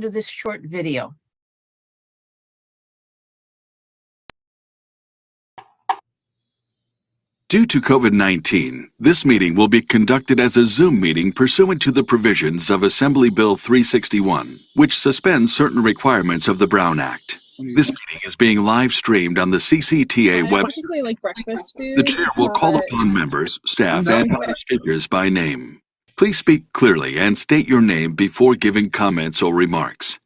to this short video. Due to COVID-19, this meeting will be conducted as a Zoom meeting pursuant to the provisions of Assembly Bill 361, which suspends certain requirements of the Brown Act. This meeting is being live streamed on the CCTA website. Typically like breakfast food. The chair will call upon members, staff, and other speakers by name. Please speak clearly and state your name before giving comments or remarks.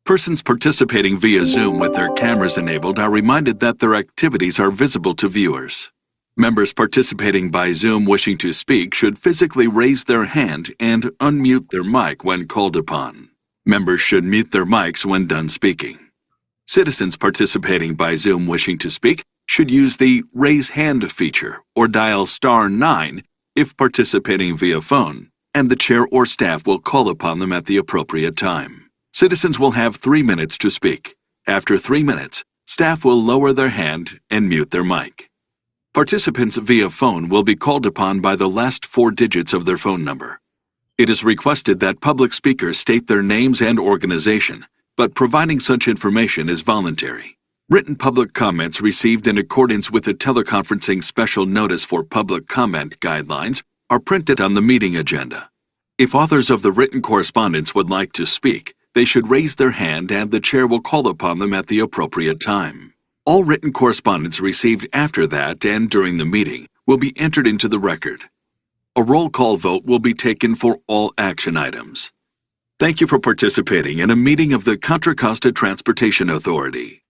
Persons participating via Zoom with their cameras enabled are reminded that their activities are visible to viewers. Members participating by Zoom wishing to speak should physically raise their hand and unmute their mic when called upon. Members should mute their mics when done speaking. Citizens participating by Zoom wishing to speak should use the Raise Hand feature or dial *9 if participating via phone, and the chair or staff will call upon them at the appropriate time. Citizens will have 3 minutes to speak. After 3 minutes, staff will lower their hand and mute their mic. Participants via phone will be called upon by the last 4 digits of their phone number. It is requested that public speakers state their names and organization, but providing such information is voluntary. Written public comments received in accordance with the teleconferencing special notice for public comment guidelines are printed on the meeting agenda. If authors of the written correspondence would like to speak, they should raise their hand and the chair will call upon them at the appropriate time. All written correspondence received after that and during the meeting will be entered into the record. A roll call vote will be taken for all action items. Thank you for participating in a meeting of the Contra Costa Transportation Authority.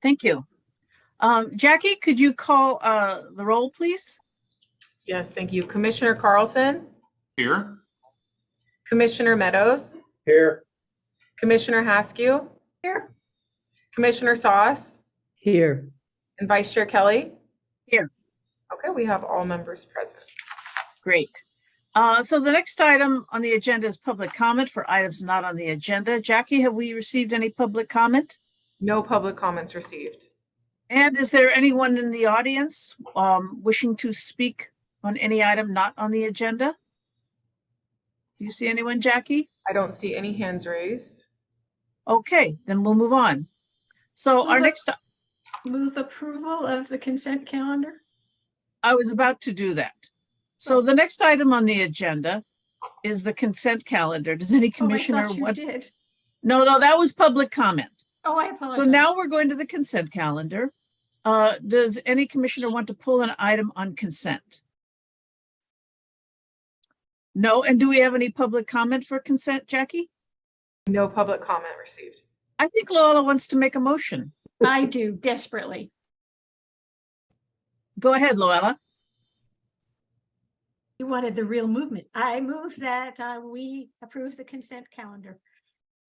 Thank you. Jackie, could you call the roll, please? Yes, thank you. Commissioner Carlson? Here. Commissioner Meadows? Here. Commissioner Haskew? Here. Commissioner Sauce? Here. And Vice Chair Kelly? Here. Okay, we have all members present. Great. So the next item on the agenda is public comment for items not on the agenda. Jackie, have we received any public comment? No public comments received. And is there anyone in the audience wishing to speak on any item not on the agenda? Do you see anyone, Jackie? I don't see any hands raised. Okay, then we'll move on. So our next, Move approval of the consent calendar. I was about to do that. So the next item on the agenda is the consent calendar. Does any commissioner I thought you want? did. No, that was public comment. Oh, I apologize. So now we're going to the consent calendar. Does any commissioner want to pull an item on consent? No, and do we have any public comment for consent, Jackie? No public comment received. I think Lola wants to make a motion. I do desperately. Go ahead, Lola. You wanted the real movement. I move that we approve the consent calendar.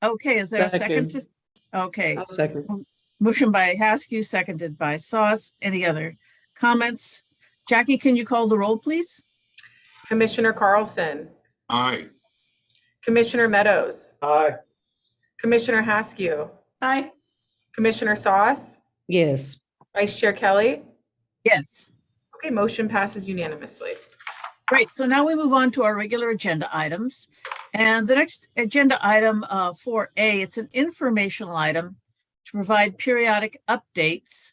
Okay, is there a second? Second. Okay, I'll second. motion by Haskew, seconded by Sauce. Any other comments? Jackie, can you call the roll, please? Commissioner Carlson? Aye. Commissioner Meadows? Aye. Commissioner Haskew? Aye. Commissioner Sauce? Yes. Vice Chair Kelly? Yes. Okay, motion passes unanimously. Great. So now we move on to our regular agenda items. And the next agenda item 4A, it's an informational item to provide periodic updates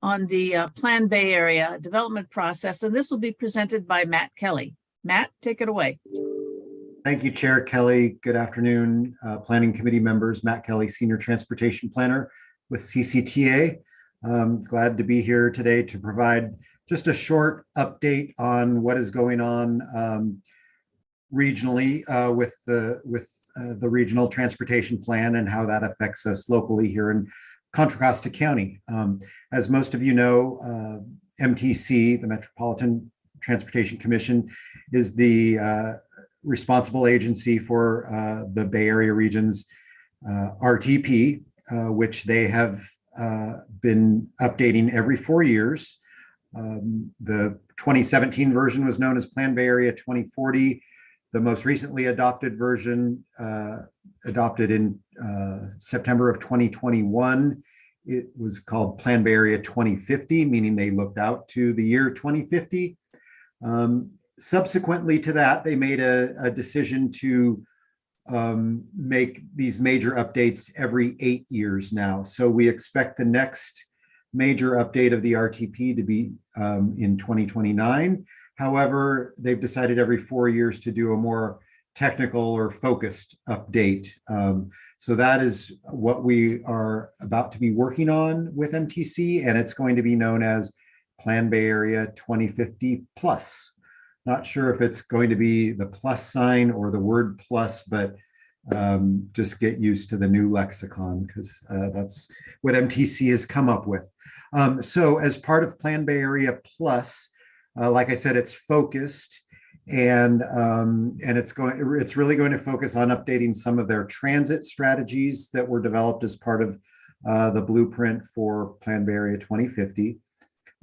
on the Plan Bay Area development process. And this will be presented by Matt Kelly. Matt, take it away. Thank you, Chair Kelly. Good afternoon, Planning Committee members. Matt Kelly, Senior Transportation Planner with CCTA. Glad to be here today to provide just a short update on what is going on regionally with the Regional Transportation Plan and how that affects us locally here in Contra Costa County. As most of you know, MTC, the Metropolitan Transportation Commission, is the responsible agency for the Bay Area region's RTP, which they have been updating every 4 years. The 2017 version was known as Plan Bay Area 2040. The most recently adopted version, adopted in September of 2021, it was called Plan Bay Area 2050, meaning they looked out to the year 2050. Subsequently to that, they made a decision to make these major updates every 8 years now. So we expect the next major update of the RTP to be in 2029. However, they've decided every 4 years to do a more technical or focused update. So that is what we are about to be working on with MTC, and it's going to be known as Plan Bay Area 2050 Plus. Not sure if it's going to be the plus sign or the word plus, but just get used to the new lexicon, because that's what MTC has come up with. So as part of Plan Bay Area Plus, like I said, it's focused, and it's really going to focus on updating some of their transit strategies that were developed as part of the blueprint for Plan Bay Area 2050.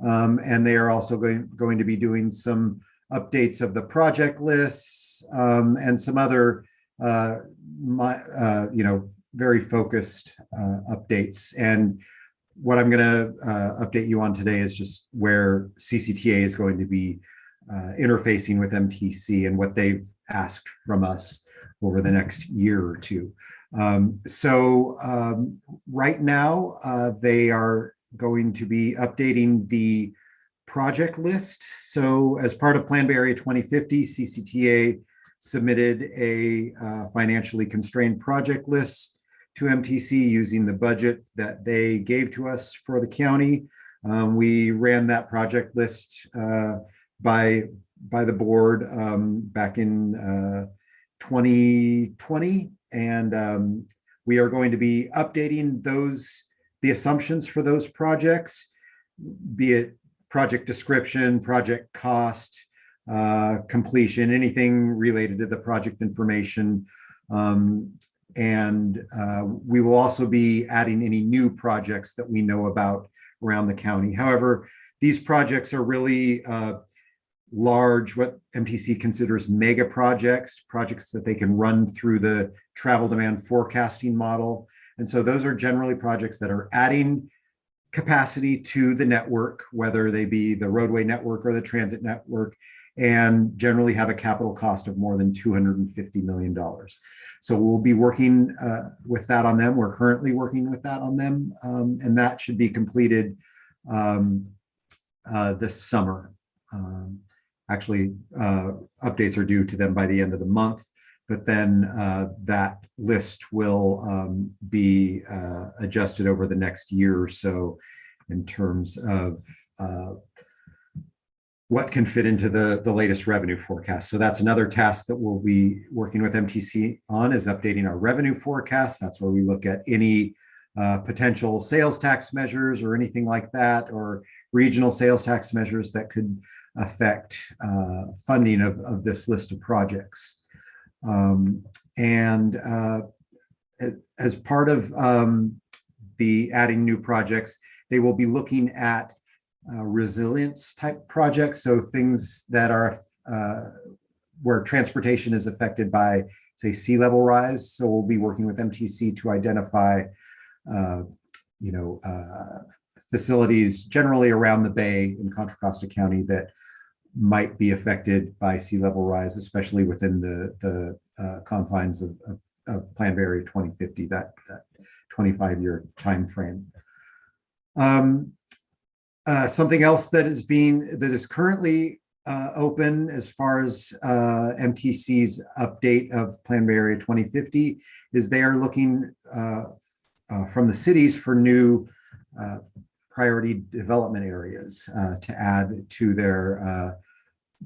And they are also going to be doing some updates of the project lists and some other very focused updates. And what I'm going to update you on today is just where CCTA is going to be interfacing with MTC and what they've asked from us over the next year or two. Right now, they are going to be updating the project list. So as part of Plan Bay Area 2050, CCTA submitted a financially constrained project list to MTC using the budget that they gave to us for the county. We ran that project list by the board back in 2020, and we are going to be updating the assumptions for those projects, be it project description, project cost, completion, anything related to the project information. And we will also be adding any new projects that we know about around the county. However, these projects are really large, what MTC considers mega projects that they can run through the travel demand forecasting model. And so those are generally projects that are adding capacity to the network, whether they be the roadway network or the transit network, and generally have a capital cost of more than $250 million. So we'll be working with that on them. We're currently working with that on them, and that should be completed this summer. Actually, updates are due to them by the end of the month, but then that list will be adjusted over the next year or so in terms of what can fit into the latest revenue forecast. So that's another task that we'll be working with MTC on, is updating our revenue forecast. That's where we look at any potential sales tax measures or anything like that, or regional sales tax measures that could affect funding of this list of projects. As part of the adding new projects, they will be looking at resilience type projects. So things that are where transportation is affected by, say, sea level rise. So we'll be working with MTC to identify, facilities generally around the bay in Contra Costa County that might be affected by sea level rise, especially within the confines of Plan Bay Area 2050, that 25-year time frame. Something else that is currently open as far as MTC's update of Plan Bay Area 2050 is they are looking from the cities for new priority development areas to add to their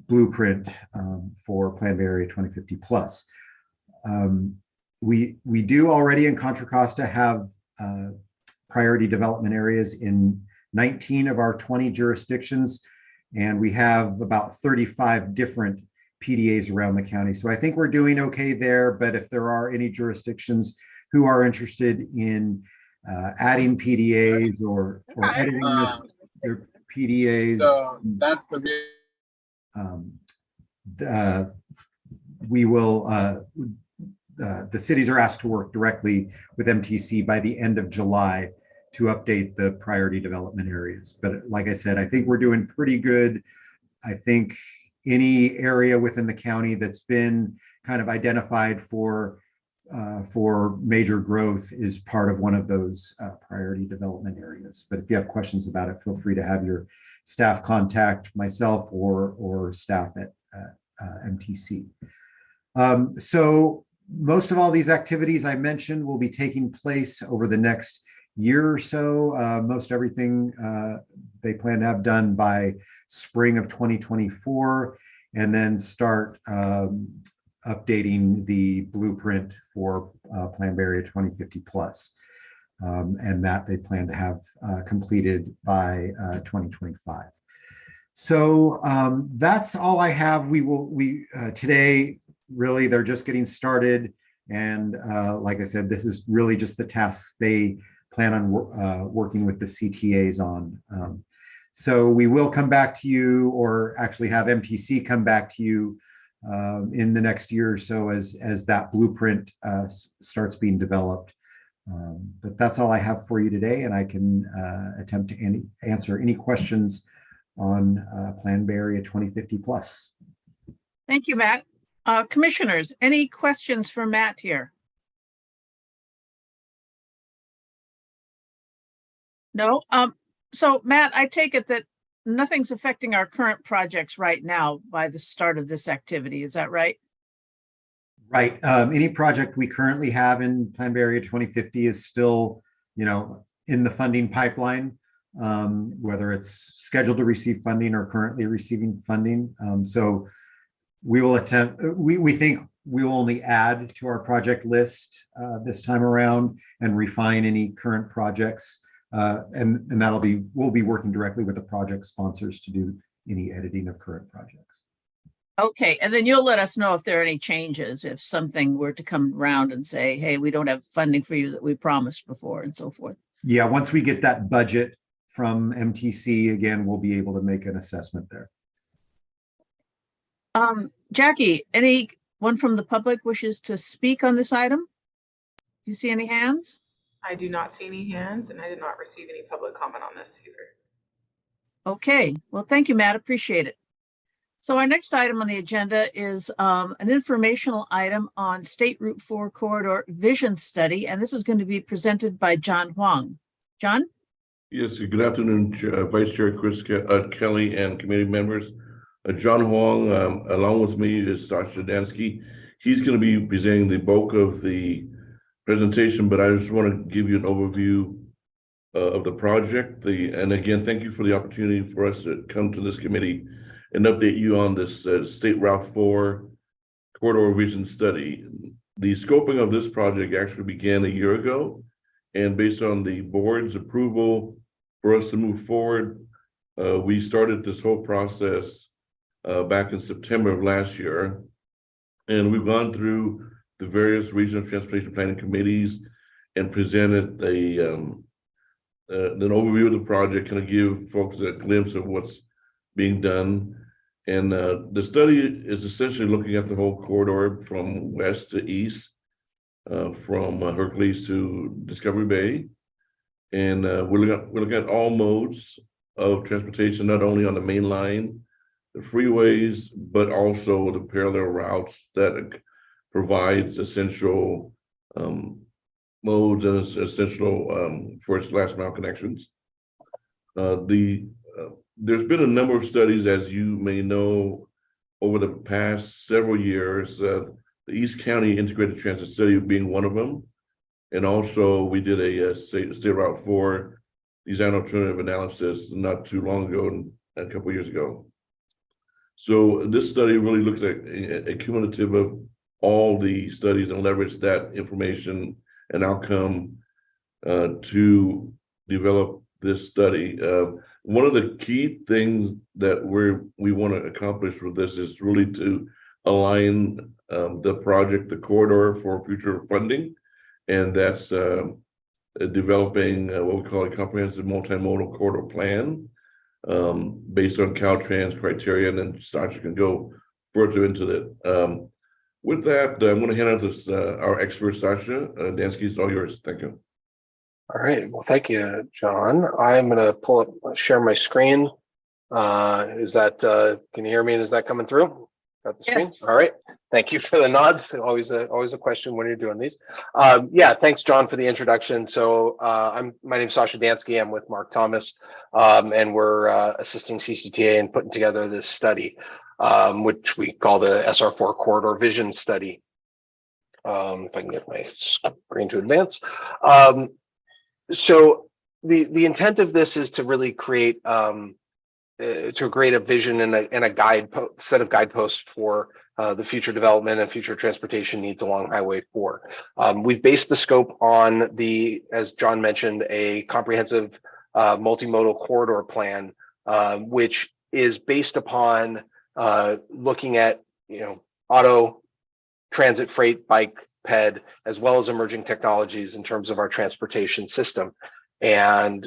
blueprint for Plan Bay Area 2050 Plus. We do already in Contra Costa have priority development areas in 19 of our 20 jurisdictions, and we have about 35 different PDAs around the county. So I think we're doing okay there, but if there are any jurisdictions who are interested in adding PDAs or editing their PDAs, So that's the we will, the cities are asked to work directly with MTC by the end of July to update the priority development areas. But like I said, I think we're doing pretty good. I think any area within the county that's been kind of identified for for major growth is part of one of those priority development areas. But if you have questions about it, feel free to have your staff contact myself or staff at MTC. So most of all these activities I mentioned will be taking place over the next year or so. Most everything they plan to have done by spring of 2024, and then start updating the blueprint for Plan Bay Area 2050 plus, and that they plan to have completed by 2025. So that's all I have. We today, really, they're just getting started. And like I said, this is really just the tasks they plan on working with the CTAs on. So we will come back to you, or actually have MTC come back to you in the next year or so as that blueprint starts being developed. But that's all I have for you today, and I can attempt to answer any questions on Plan Bay Area 2050 plus. Thank you, Matt. Commissioners, any questions for Matt here? No? So Matt, I take it that nothing's affecting our current projects right now by the start of this activity. Is that right? Right. Any project we currently have in Plan Bay Area 2050 is still, in the funding pipeline, whether it's scheduled to receive funding or currently receiving funding. So we will attempt, we think we'll only add to our project list this time around and refine any current projects. And we'll be working directly with the project sponsors to do any editing of current projects. Okay, and then you'll let us know if there are any changes, if something were to come around and say, hey, we don't have funding for you that we promised before, and so forth. Yeah, once we get that budget from MTC, again, we'll be able to make an assessment there. Jackie, anyone from the public wishes to speak on this item? Do you see any hands? I do not see any hands, and I did not receive any public comment on this either. Okay, well, thank you, Matt. Appreciate it. So our next item on the agenda is an informational item on State Route 4 Corridor Vision Study, and this is going to be presented by John Huang. John? Yes, good afternoon, Vice Chair Chris Kelly and committee members. John Huang, along with me is Sasha Dansky. He's going to be presenting the bulk of the presentation, but I just want to give you an overview of the project. And again, thank you for the opportunity for us to come to this committee and update you on this State Route 4 Corridor Vision Study. The scoping of this project actually began a year ago, and based on the board's approval for us to move forward, we started this whole process back in September of last year, and we've gone through the various regional transportation planning committees and presented an overview of the project, kind of give folks a glimpse of what's being done. And the study is essentially looking at the whole corridor from west to east, from Hercules to Discovery Bay. And we're looking at all modes of transportation, not only on the main line, the freeways, but also the parallel routes that provides essential modes and essential first last mile connections. There's been a number of studies, as you may know, over the past several years, the East County Integrated Transit Study being one of them. And also we did a State Route 4 design alternative analysis not too long ago, a couple of years ago. So this study really looks at a cumulative of all the studies and leverage that information and outcome to develop this study. One of the key things that we want to accomplish with this is really to align the project, the corridor, for future funding, and that's developing what we call a comprehensive multimodal corridor plan based on Caltrans criteria, and then Sasha can go further into that. With that, I'm going to hand out this our expert, Sasha Dansky. It's all yours. Thank you. All right. Well, thank you, John. I'm going to share my screen. Can you hear me? Is that coming through? Got the screen? Yes. All right. Thank you for the nods. Always a question when you're doing these. Yeah, thanks, John, for the introduction. So my name is Sasha Dansky. I'm with Mark Thomas, and we're assisting CCTA in putting together this study, which we call the SR4 Corridor Vision Study. If I can get my screen to advance. So the intent of this is to really create a vision and a set of guideposts for the future development and future transportation needs along Highway 4. We've based the scope on as John mentioned, a comprehensive multimodal corridor plan, which is based upon looking at auto, transit, freight, bike, ped, as well as emerging technologies in terms of our transportation system. And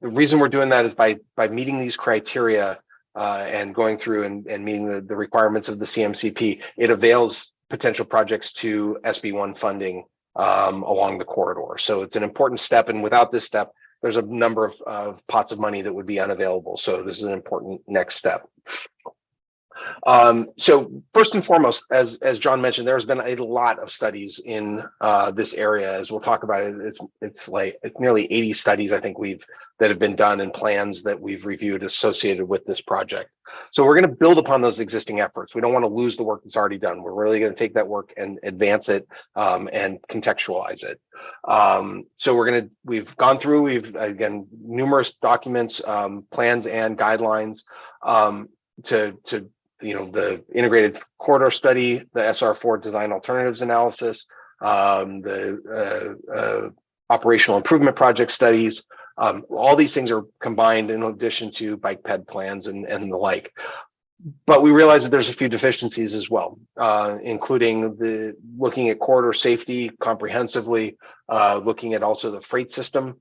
the reason we're doing that is by meeting these criteria and going through and meeting the requirements of the CMCP, it avails potential projects to SB1 funding along the corridor. So it's an important step, and without this step, there's a number of pots of money that would be unavailable. So this is an important next step. So first and foremost, as John mentioned, there's been a lot of studies in this area. As we'll talk about it, it's nearly 80 studies I think that have been done and plans that we've reviewed associated with this project. So we're going to build upon those existing efforts. We don't want to lose the work that's already done. We're really going to take that work and advance it and contextualize it. So we've gone through, again, numerous documents, plans and guidelines to the integrated corridor study, the SR4 design alternatives analysis, the operational improvement project studies. All these things are combined in addition to bike ped plans and the like. But we realize that there's a few deficiencies as well, including looking at corridor safety comprehensively, looking at also the freight system,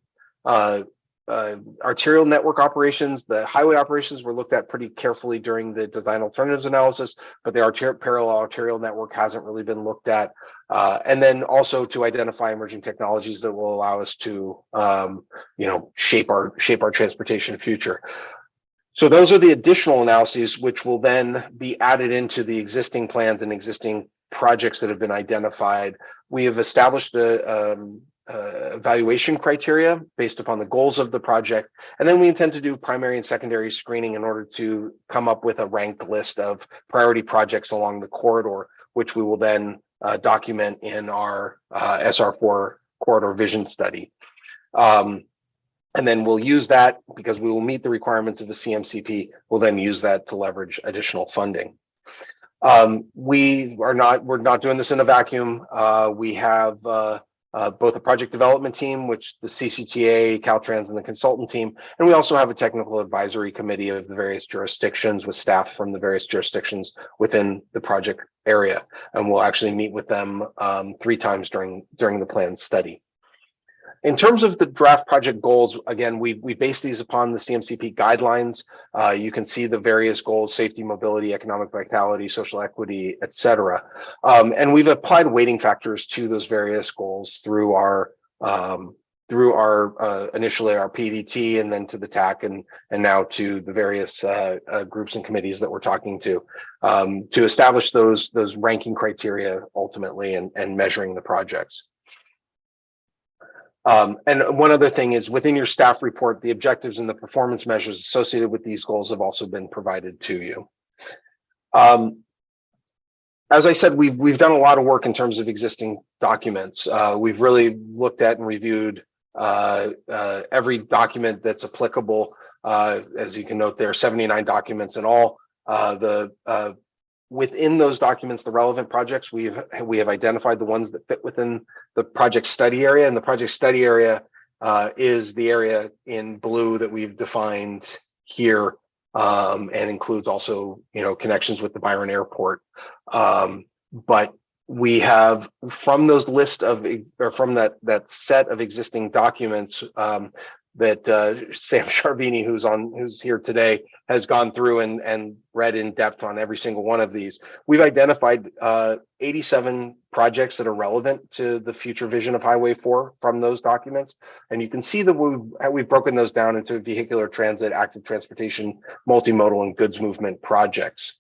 arterial network operations. The highway operations were looked at pretty carefully during the design alternatives analysis, but the parallel arterial network hasn't really been looked at. And then also to identify emerging technologies that will allow us to, shape our transportation future. So those are the additional analyses which will then be added into the existing plans and existing projects that have been identified. We have established evaluation criteria based upon the goals of the project, and then we intend to do primary and secondary screening in order to come up with a ranked list of priority projects along the corridor, which we will then document in our SR4 corridor vision study. And then we'll use that because we will meet the requirements of the CMCP. We'll then use that to leverage additional funding. We're not doing this in a vacuum. We have both a project development team, which the CCTA, Caltrans, and the consultant team, and we also have a technical advisory committee of the various jurisdictions with staff from the various jurisdictions within the project area, and we'll actually meet with them 3 times during the planned study. In terms of the draft project goals, again, we base these upon the CMCP guidelines. You can see the various goals: safety, mobility, economic vitality, social equity, et cetera. And we've applied weighting factors to those various goals through our initially our PDT, and then to the TAC, and now to the various groups and committees that we're talking to establish those ranking criteria ultimately and measuring the projects. And one other thing is, within your staff report, the objectives and the performance measures associated with these goals have also been provided to you. As I said, we've done a lot of work in terms of existing documents. We've really looked at and reviewed every document that's applicable. As you can note, there are 79 documents in all. Within those documents, the relevant projects, we have identified the ones that fit within the project study area, and the project study area is the area in blue that we've defined here, and includes also connections with the Byron Airport. But we have, from those from that set of existing documents that Sam Sharvini, who's here today, has gone through and read in depth on every single one of these. We've identified 87 projects that are relevant to the future vision of Highway 4 from those documents. And you can see that we've broken those down into vehicular transit, active transportation, multimodal, and goods movement projects.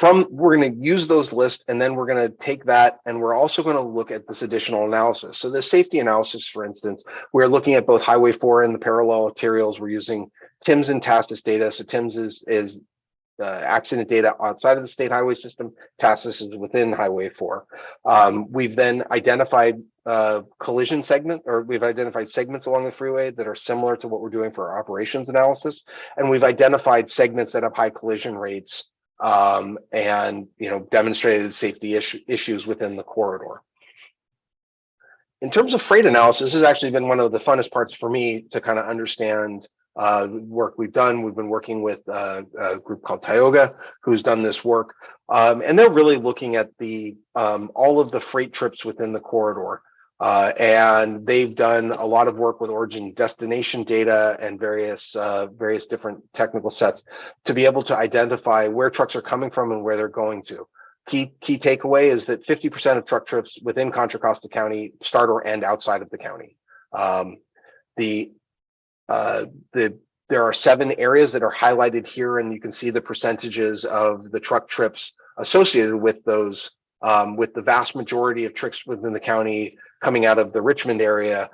We're going to use those lists, and then we're going to take that, and we're also going to look at this additional analysis. So the safety analysis, for instance, we're looking at both Highway 4 and the parallel arterials. We're using TIMS and TASIS data. So TIMS is accident data outside of the state highway system. TASIS is within Highway 4. We've then identified collision segment, or we've identified segments along the freeway that are similar to what we're doing for our operations analysis, and we've identified segments that have high collision rates and demonstrated safety issues within the corridor. In terms of freight analysis, this has actually been one of the funnest parts for me to kind of understand the work we've done. We've been working with a group called Tioga, who's done this work, and they're really looking at the all of the freight trips within the corridor. And they've done a lot of work with origin destination data and various different technical sets to be able to identify where trucks are coming from and where they're going to. Key takeaway is that 50% of truck trips within Contra Costa County start or end outside of the county. There are 7 areas that are highlighted here, and you can see the percentages of the truck trips associated with those, with the vast majority of trips within the county coming out of the Richmond area,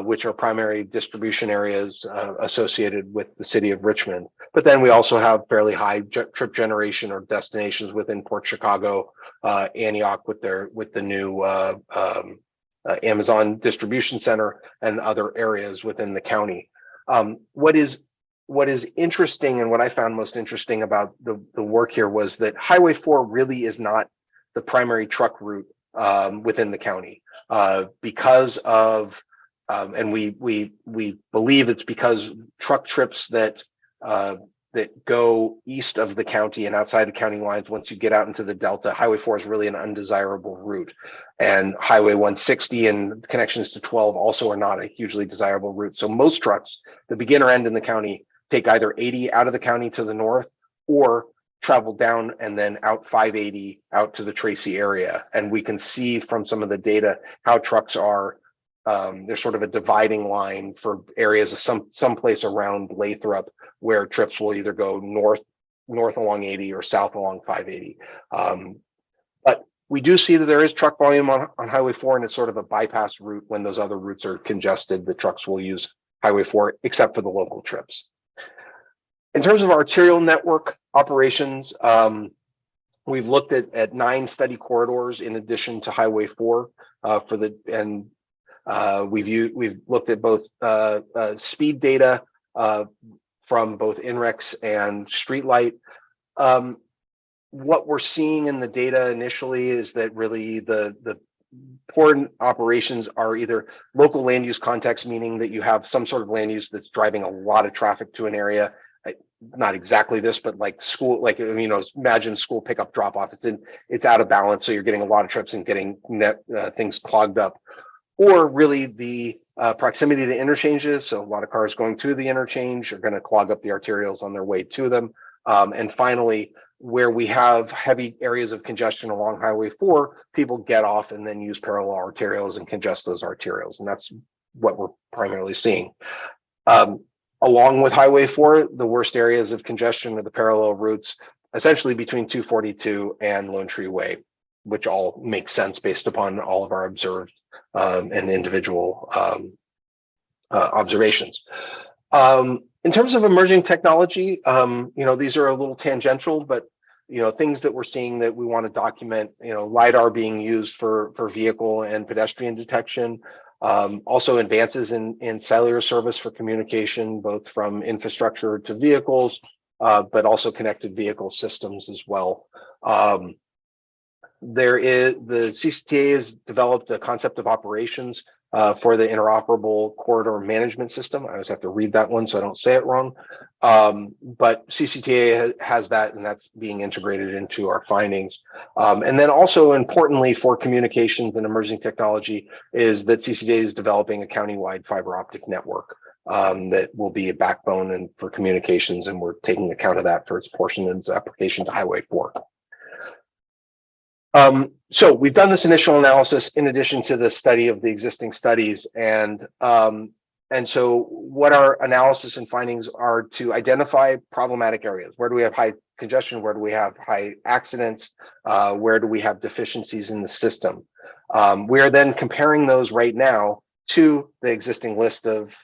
which are primary distribution areas associated with the city of Richmond. But then we also have fairly high trip generation or destinations within Port Chicago, Antioch with the new Amazon distribution center, and other areas within the county. What is interesting, and what I found most interesting about the work here, was that Highway 4 really is not the primary truck route within the county, because of and we believe it's because truck trips that go east of the county and outside of county lines, once you get out into the Delta, Highway 4 is really an undesirable route. And Highway 160 and connections to 12 also are not a hugely desirable route. So most trucks that begin or end in the county take either 80 out of the county to the north, or travel down and then out 580 out to the Tracy area. And we can see from some of the data how trucks are, there's sort of a dividing line for areas of someplace around Lathrop, where trips will either go north along 80 or south along 580. But we do see that there is truck volume on Highway 4, and it's sort of a bypass route. When those other routes are congested, the trucks will use Highway 4, except for the local trips. In terms of arterial network operations, we've looked at 9 study corridors in addition to Highway 4 we've looked at both speed data from both INREX and Streetlight. What we're seeing in the data initially is that really the important operations are either local land use context, meaning that you have some sort of land use that's driving a lot of traffic to an area. Not exactly this, but like school, imagine school pickup drop off. It's out of balance, so you're getting a lot of trips and getting things clogged up. Or really the proximity to interchanges, so a lot of cars going to the interchange are going to clog up the arterials on their way to them. And finally, where we have heavy areas of congestion along Highway 4, people get off and then use parallel arterials and congest those arterials, and that's what we're primarily seeing. Along with Highway 4, the worst areas of congestion are the parallel routes, essentially between 242 and Lone Tree Way, which all makes sense based upon all of our observed and individual observations. In terms of emerging technology, these are a little tangential, but things that we're seeing that we want to document. LiDAR being used for vehicle and pedestrian detection. Also advances in cellular service for communication, both from infrastructure to vehicles, but also connected vehicle systems as well. The CCTA has developed a concept of operations for the interoperable corridor management system. I always have to read that one so I don't say it wrong. But CCTA has that, and that's being integrated into our findings. And then also importantly for communications and emerging technology is that CCTA is developing a countywide fiber optic network that will be a backbone and for communications, and we're taking account of that for its portion and its application to Highway 4. So we've done this initial analysis in addition to the study of the existing studies, and And so what our analysis and findings are to identify problematic areas. Where do we have high congestion? Where do we have high accidents? Where do we have deficiencies in the system? We are then comparing those right now to the existing list of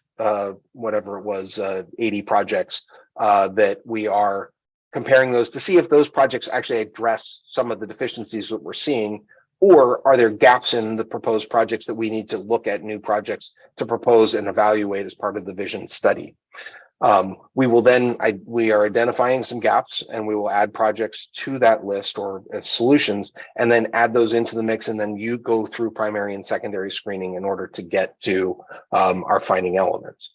whatever it was, 80 projects that we are comparing those to see if those projects actually address some of the deficiencies that we're seeing, or are there gaps in the proposed projects that we need to look at new projects to propose and evaluate as part of the vision study. We will then, we are identifying some gaps, and we will add projects to that list or solutions, and then add those into the mix, and then you go through primary and secondary screening in order to get to our finding elements.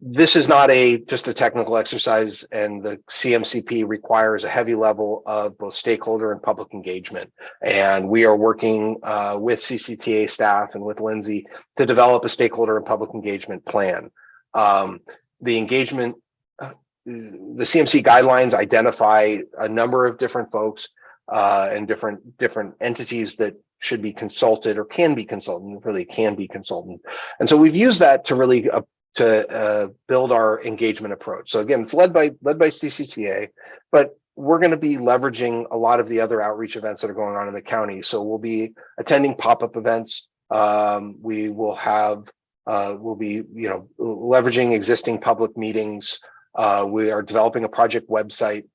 This is not just a technical exercise, and the CMCP requires a heavy level of both stakeholder and public engagement. And we are working with CCTA staff and with Lindsay to develop a stakeholder and public engagement plan. The engagement, the CMC guidelines identify a number of different folks and different entities that should be consulted or can be consulted, really can be consulted. And so we've used that to really build our engagement approach. So again, it's led by CCTA, but we're going to be leveraging a lot of the other outreach events that are going on in the county. So we'll be attending pop-up events. We will have, we'll be, leveraging existing public meetings. We are developing a project website.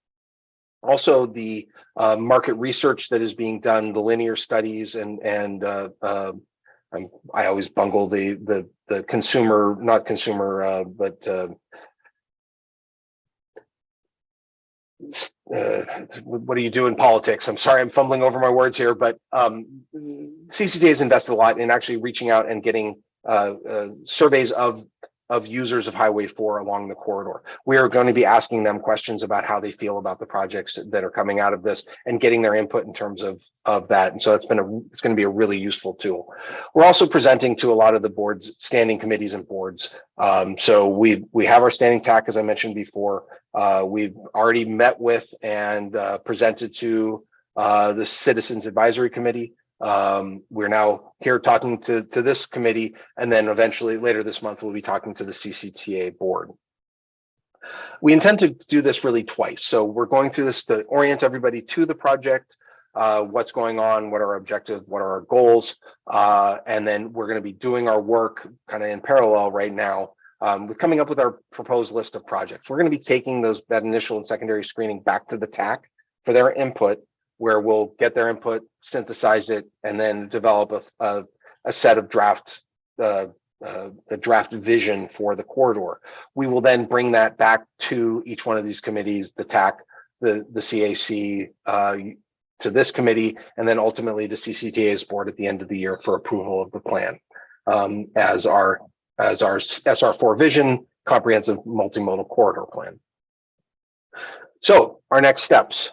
Also, the market research that is being done, the linear studies, and I always bungle the consumer, not consumer, but what do you do in politics? I'm sorry, I'm fumbling over my words here, but CCTA has invested a lot in actually reaching out and getting surveys of users of Highway 4 along the corridor. We are going to be asking them questions about how they feel about the projects that are coming out of this and getting their input in terms of that. And so it's going to be a really useful tool. We're also presenting to a lot of the boards, standing committees and boards. So we have our standing TAC, as I mentioned before. We've already met with and presented to the Citizens Advisory Committee. We're now here talking to this committee, and then eventually later this month we'll be talking to the CCTA board. We intend to do this really twice. So we're going through this to orient everybody to the project, what's going on, what are our objectives, what are our goals, and then we're going to be doing our work kind of in parallel right now with coming up with our proposed list of projects. We're going to be taking that initial and secondary screening back to the TAC for their input, where we'll get their input, synthesize it, and then develop a set of the draft vision for the corridor. We will then bring that back to each one of these committees, the TAC, the CAC, to this committee, and then ultimately to CCTA's board at the end of the year for approval of the plan as our SR4 vision comprehensive multimodal corridor plan. So our next steps.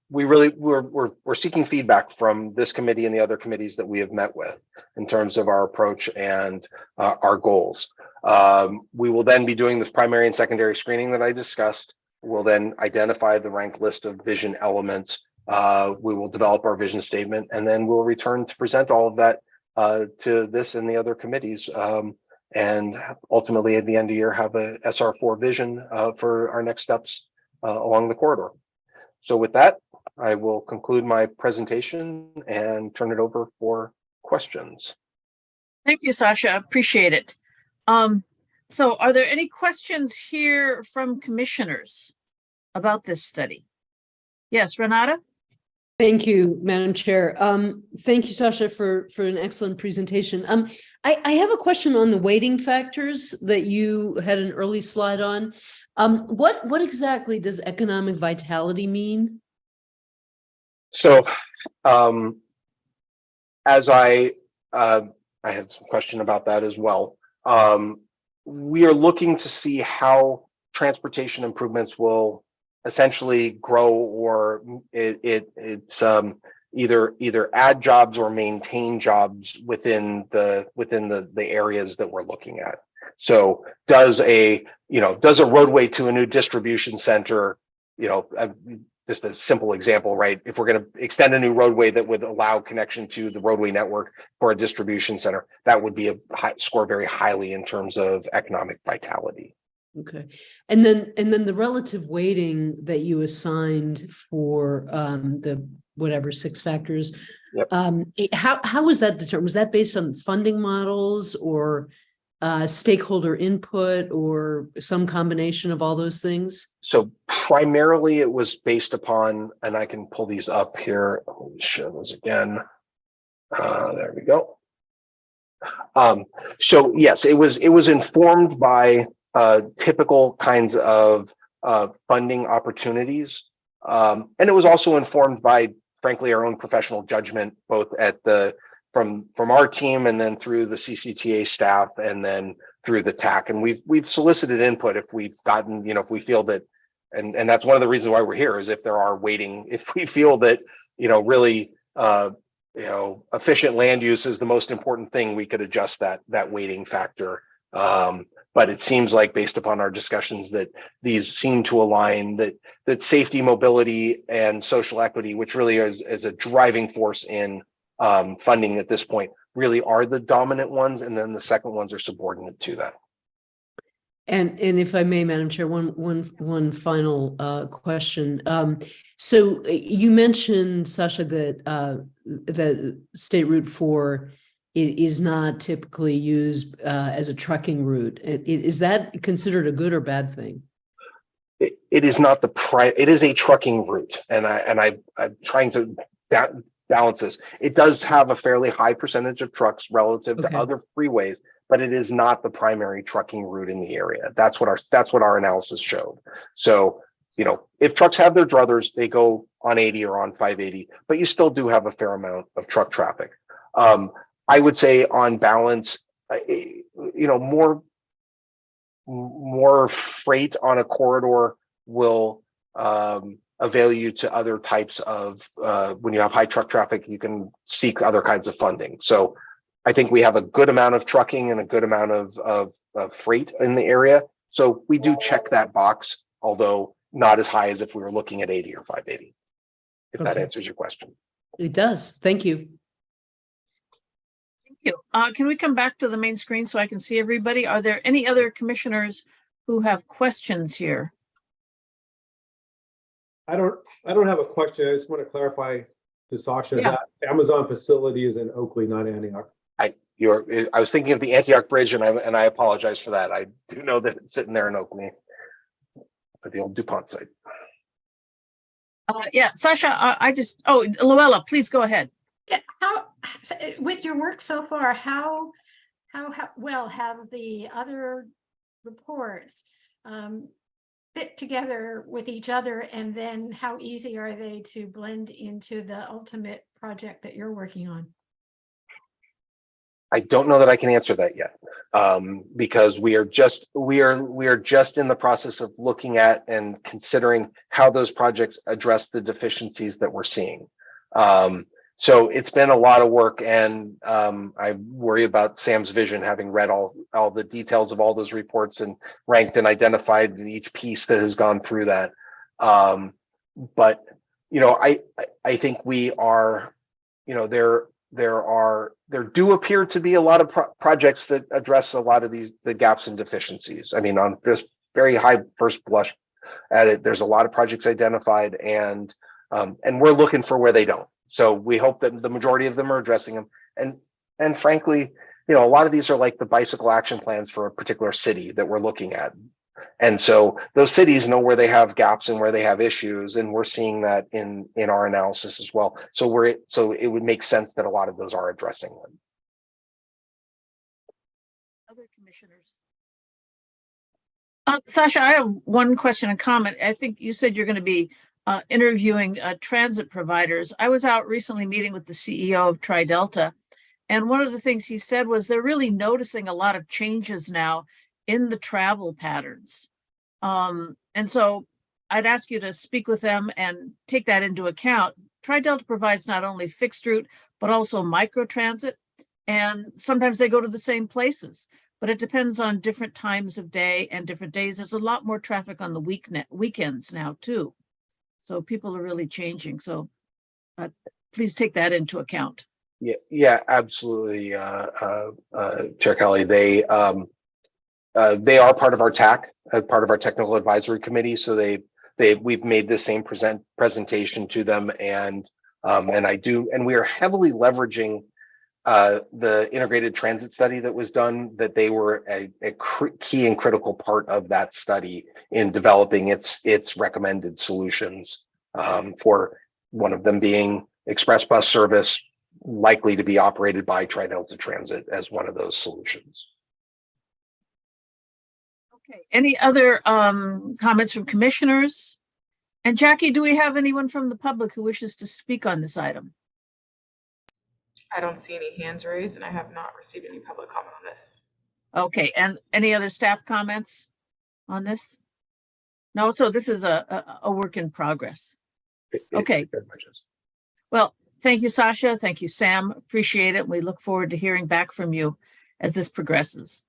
We're seeking feedback from this committee and the other committees that we have met with in terms of our approach and our goals. We will then be doing this primary and secondary screening that I discussed. We'll then identify the ranked list of vision elements. We will develop our vision statement, and then we'll return to present all of that to this and the other committees. And ultimately at the end of the year have a SR4 vision for our next steps along the corridor. So with that, I will conclude my presentation and turn it over for questions. Thank you, Sasha. Appreciate it. So are there any questions here from commissioners about this study? Yes, Renata? Thank you, Madam Chair. Thank you, Sasha, for an excellent presentation. I have a question on the weighting factors that you had an early slide on. What exactly does economic vitality mean? So, as I had some question about that as well. We are looking to see how transportation improvements will essentially grow, or it's either add jobs or maintain jobs within the areas that we're looking at. So does a roadway to a new distribution center, just a simple example, right? If we're going to extend a new roadway that would allow connection to the roadway network for a distribution center, that would be score very highly in terms of economic vitality. Okay. And then the relative weighting that you assigned for the whatever 6 factors. Yep. How was that determined? Was that based on funding models or stakeholder input or some combination of all those things? So primarily it was based upon, and I can pull these up here. Let me show those again. There we go. So yes, it was informed by typical kinds of funding opportunities. And it was also informed by, frankly, our own professional judgment, both at from our team and then through the CCTA staff and then through the TAC. And we've solicited input if we've gotten, if we feel that, and that's one of the reasons why we're here, is if there are if we feel that, really, efficient land use is the most important thing, we could adjust that weighting factor. But it seems like, based upon our discussions, that these seem to align, that safety, mobility, and social equity, which really is a driving force in funding at this point, really are the dominant ones, and then the second ones are subordinate to that. And if I may, Madam Chair, one final question. So you mentioned, Sasha, that State Route 4 is not typically used as a trucking route. Is that considered a good or bad thing? It is not it is a trucking route, and I'm trying to balance this. It does have a fairly high percentage of trucks relative to other freeways, but it is not the primary trucking route in the area. That's what our analysis showed. So, if trucks have their druthers, they go on 80 or on 580, but you still do have a fair amount of truck traffic. I would say, on balance, more freight on a corridor will avail you to other types of, when you have high truck traffic, you can seek other kinds of funding. So I think we have a good amount of trucking and a good amount of freight in the area. So we do check that box, although not as high as if we were looking at 80 or 580, if that answers your question. It does. Thank you. Thank you. Can we come back to the main screen so I can see everybody? Are there any other commissioners who have questions here? I don't have a question. I just want to clarify to Sasha that Amazon facility is in Oakley, not Antioch. I was thinking of the Antioch Bridge, and I apologize for that. I do know that it's sitting there in Oakley, at the old DuPont site. Sasha, Luella, please go ahead. With your work so far, how well have the other reports fit together with each other, and then how easy are they to blend into the ultimate project that you're working on? I don't know that I can answer that yet, because we are just in the process of looking at and considering how those projects address the deficiencies that we're seeing. So it's been a lot of work, and I worry about Sam's vision, having read all the details of all those reports and ranked and identified each piece that has gone through that. But I think we are, there do appear to be a lot of projects that address a lot of the gaps and deficiencies. I mean, on this very high first blush at it, there's a lot of projects identified, and we're looking for where they don't. So we hope that the majority of them are addressing them. And frankly, a lot of these are like the bicycle action plans for a particular city that we're looking at. And so those cities know where they have gaps and where they have issues, and we're seeing that in our analysis as well. So it would make sense that a lot of those are addressing them. Other commissioners. Sasha, I have one question and comment. I think you said you're going to be interviewing transit providers. I was out recently meeting with the CEO of TriDelta, and one of the things he said was they're really noticing a lot of changes now in the travel patterns. And so I'd ask you to speak with them and take that into account. TriDelta provides not only fixed route, but also microtransit, and sometimes they go to the same places, but it depends on different times of day and different days. There's a lot more traffic on the weekends now too. So people are really changing. So please take that into account. Yeah, absolutely, Chair Kelly. They are part of our TAC, as part of our technical advisory committee. So we've made the same presentation to them, and we are heavily leveraging the integrated transit study that was done. That they were a key and critical part of that study in developing its recommended solutions. For one of them being express bus service, likely to be operated by Tri-Delta Transit as one of those solutions. Okay, any other comments from commissioners? And Jackie, do we have anyone from the public who wishes to speak on this item? I don't see any hands raised, and I have not received any public comment on this. Okay, and any other staff comments on this? No, so this is a work in progress. Okay. It very much is. Well, thank you, Sasha. Thank you, Sam. Appreciate it. We look forward to hearing back from you as this progresses.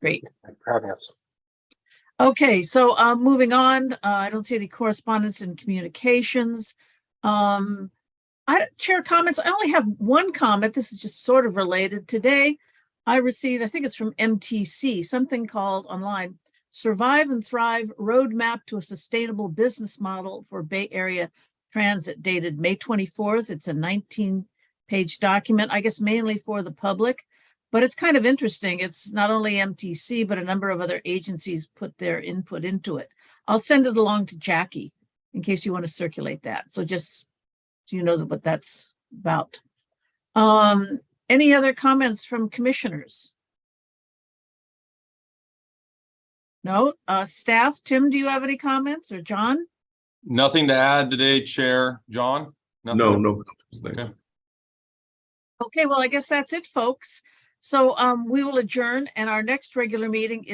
Great. Thank you for having us. Okay, so moving on, I don't see any correspondence and communications. Chair comments, I only have one comment. This is just sort of related. Today, I received, I think it's from MTC, something called online, Survive and Thrive Roadmap to a Sustainable Business Model for Bay Area Transit, dated May 24th. It's a 19-page document, I guess mainly for the public, but it's kind of interesting. It's not only MTC, but a number of other agencies put their input into it. I'll send it along to Jackie in case you want to circulate that. So just so you know what that's about. Any other comments from commissioners? No, staff, Tim, do you have any comments, or John? Nothing to add today, Chair. John? Nothing? No. Okay. Okay, well, I guess that's it, folks. So we will adjourn, and our next regular meeting is